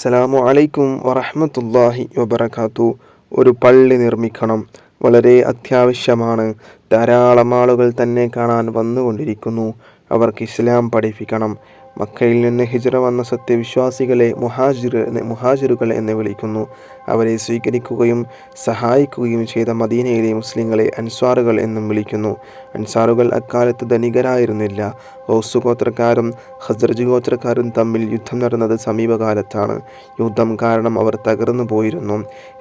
അസ്സലാമു അലൈക്കും വറഹ്മത്തുള്ളാഹി വബറകാതുഹു. ഒരു പള്ളി നിർമ്മിക്കണം, വളരെ അത്യാവശ്യമാണ്. ധാരാളം ആളുകൾ തന്നെ കാണാൻ വന്നുകൊണ്ടിരിക്കുന്നു. അവർക്ക് ഇസ്ലാം പഠിപ്പിക്കണം. മക്കയിൽ നിന്ന് ഹിജ്റ വന്ന സത്യവിശ്വാസികളെ മുഹാജിറുകൾ എന്ന് വിളിക്കുന്നു. അവരെ സ്വീകരിക്കുകയും സഹായിക്കുകയും ചെയ്ത മദീനയിലെ മുസ്ലിങ്ങളെ അൻസ്വാറുകൾ എന്നും വിളിക്കുന്നു. അൻസാറുകൾ അക്കാലത്ത് ധനികരായിരുന്നില്ല. ഔസ് ഗോത്രക്കാരും ഖസ്റജ് ഗോത്രക്കാരും തമ്മിൽ യുദ്ധം നടന്നത് സമീപകാലത്താണ്. യുദ്ധം കാരണം അവർ തകർന്നു പോയിരുന്നു.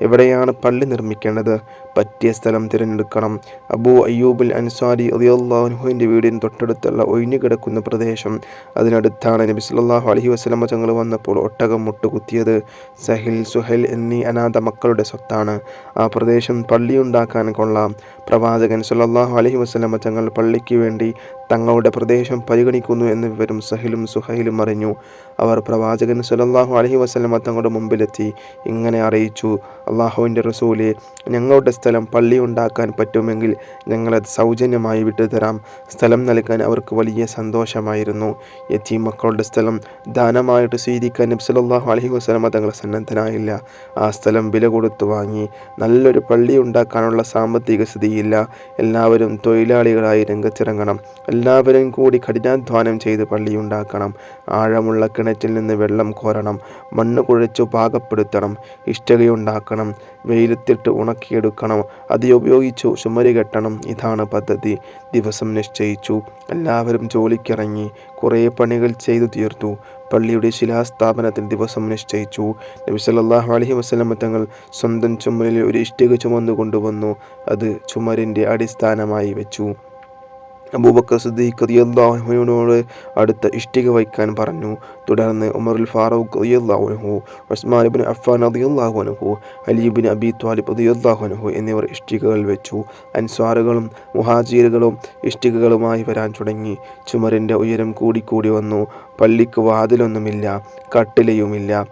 എവിടെയാണ് പള്ളി നിർമ്മിക്കേണ്ടത്? പറ്റിയ സ്ഥലം തിരഞ്ഞെടുക്കണം. അബൂ അയ്യൂബുൽ അൻസാരി റളിയല്ലാഹു അൻഹുവിൻ്റെ വീടിന് തൊട്ടടുത്തുള്ള ഒഴിഞ്ഞുകിടക്കുന്ന പ്രദേശം. അതിനടുത്താണ് നബി സല്ലല്ലാഹു അലൈഹി വസല്ലമ തങ്ങൾ വന്നപ്പോൾ ഒട്ടകം മുട്ടുകുത്തിയത്. സഹിൽ, സുഹൈൽ എന്നീ അനാഥ മക്കളുടെ സ്വത്താണ്. ആ പ്രദേശം പള്ളിയുണ്ടാക്കാൻ കൊള്ളാം. പ്രവാചകൻ സല്ലല്ലാഹു അലൈഹി വസല്ലമ തങ്ങൾ പള്ളിക്ക് വേണ്ടി തങ്ങളുടെ പ്രദേശം പരിഗണിക്കുന്നു എന്ന വിവരം സഹിലും സുഹൈലും അറിഞ്ഞു. അവർ പ്രവാചകൻ സല്ലല്ലാഹു അലൈഹി വസല്ലമ തങ്ങളുടെ മുമ്പിലെത്തി ഇങ്ങനെ അറിയിച്ചു: അല്ലാഹുവിൻ്റെ റസൂലേ, ഞങ്ങളുടെ സ്ഥലം പള്ളി ഉണ്ടാക്കാൻ പറ്റുമെങ്കിൽ ഞങ്ങളത് സൗജന്യമായി വിട്ടുതരാം. സ്ഥലം നൽകാൻ അവർക്ക് വലിയ സന്തോഷമായിരുന്നു. യതീം മക്കളുടെ സ്ഥലം ദാനമായിട്ട് സ്വീകരിക്കാൻ നബി സല്ലല്ലാഹു അലൈഹി വസല്ലമ തങ്ങൾ സന്നദ്ധനായില്ല. ആ സ്ഥലം വില കൊടുത്തു വാങ്ങി. നല്ലൊരു പള്ളി ഉണ്ടാക്കാനുള്ള സാമ്പത്തിക സ്ഥിതിയില്ല. എല്ലാവരും തൊഴിലാളികളായി രംഗത്തിറങ്ങണം. എല്ലാവരും കൂടി കഠിനാധ്വാനം ചെയ്ത് പള്ളിയുണ്ടാക്കണം. ആഴമുള്ള കിണറ്റിൽ നിന്ന് വെള്ളം കോരണം. മണ്ണ് കുഴച്ചു പാകപ്പെടുത്തണം. ഇഷ്ടികയുണ്ടാക്കണം. വെയിലത്തിട്ട് ഉണക്കിയെടുക്കണം. അത് ഉപയോഗിച്ചു ചുമര് കെട്ടണം. ഇതാണ് പദ്ധതി. ദിവസം നിശ്ചയിച്ചു. എല്ലാവരും ജോലിക്കിറങ്ങി. കുറേ പണികൾ ചെയ്തു തീർത്തു. പള്ളിയുടെ ശിലാസ്ഥാപനത്തിന് ദിവസം നിശ്ചയിച്ചു. നബി സല്ലല്ലാഹു അലൈഹി വസല്ലമ തങ്ങൾ സ്വന്തം ചുമരിൽ ഒരു ഇഷ്ടിക ചുമന്നു കൊണ്ടുവന്നു. അത് ചുമരിൻ്റെ അടിസ്ഥാനമായി വെച്ചു. അബൂബക്കർ സിദ്ദീഖ് റളിയല്ലാഹു അൻഹുവിനോട് അടുത്ത ഇഷ്ടിക വയ്ക്കാൻ പറഞ്ഞു. തുടർന്ന് ഉമറുൽ ഫാറൂഖ് റളിയല്ലാഹു അൻഹു, ഉസ്മാൻ ഇബ്നു അഫ്ഫാൻ റളിയല്ലാഹു അൻഹു, അലി ഇബ്നു അബി ത്വാലിബ് റളിയല്ലാഹു അൻഹു എന്നിവർ ഇഷ്ടികകൾ വെച്ചു. അൻസ്വാറുകളും മുഹാജിറുകളും ഇഷ്ടികകളുമായി വരാൻ തുടങ്ങി. ചുമരിൻ്റെ ഉയരം കൂടിക്കൂടി വന്നു. പള്ളിക്ക് വാതിലൊന്നുമില്ല, കട്ടിലയുമില്ല.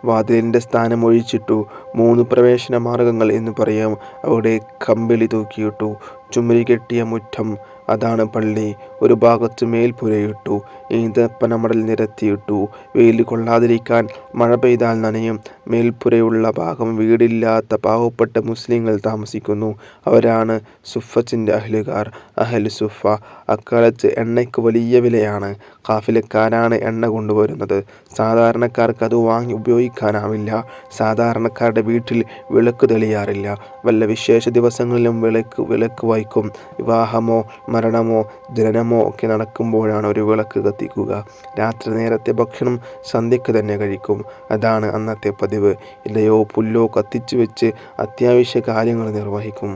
വാതിലിൻ്റെ സ്ഥാനം ഒഴിച്ചിട്ടു. 3 പ്രവേശന മാർഗങ്ങൾ എന്ന് പറയാം. അവിടെ കമ്പിളി തൂക്കിയിട്ടു. ചുമരി കെട്ടിയ മുറ്റം, അതാണ് പള്ളി. ഒരു ഭാഗത്ത് മേൽപ്പുരയിട്ടു. ഈന്തപ്പനമടൽ നിരത്തിയിട്ടു. വെയിൽ കൊള്ളാതിരിക്കാൻ മഴ പെയ്താൽ നനയും. മേൽപ്പുരയുള്ള ഭാഗം വീടില്ലാത്ത പാവപ്പെട്ട മുസ്ലിങ്ങൾ താമസിക്കുന്നു. അവരാണ് സുഫത്തിൻ്റെ അഹ്ലുകാർ, അഹ്ലു സുഫ. അക്കാലത്ത് എണ്ണയ്ക്ക് വലിയ വിലയാണ്. കാഫിലക്കാരാണ് എണ്ണ കൊണ്ടുവരുന്നത്. സാധാരണക്കാർക്ക് അത് വാങ്ങി ഉപയോഗിക്കാനാവില്ല. സാധാരണക്കാരുടെ വീട്ടിൽ വിളക്ക് തെളിയാറില്ല. വല്ല വിശേഷ ദിവസങ്ങളിലും വിളക്ക് വയ്ക്കും. വിവാഹമോ മരണമോ ജനനമോ ഒക്കെ നടക്കുമ്പോഴാണ് ഒരു വിളക്ക് കത്തിക്കുക. രാത്രി നേരത്തെ ഭക്ഷണം സന്ധ്യയ്ക്ക് തന്നെ കഴിക്കും. അതാണ് അന്നത്തെ പതിവ്. ഇലയോ പുല്ലോ കത്തിച്ചു വെച്ച് അത്യാവശ്യ കാര്യങ്ങൾ നിർവഹിക്കും.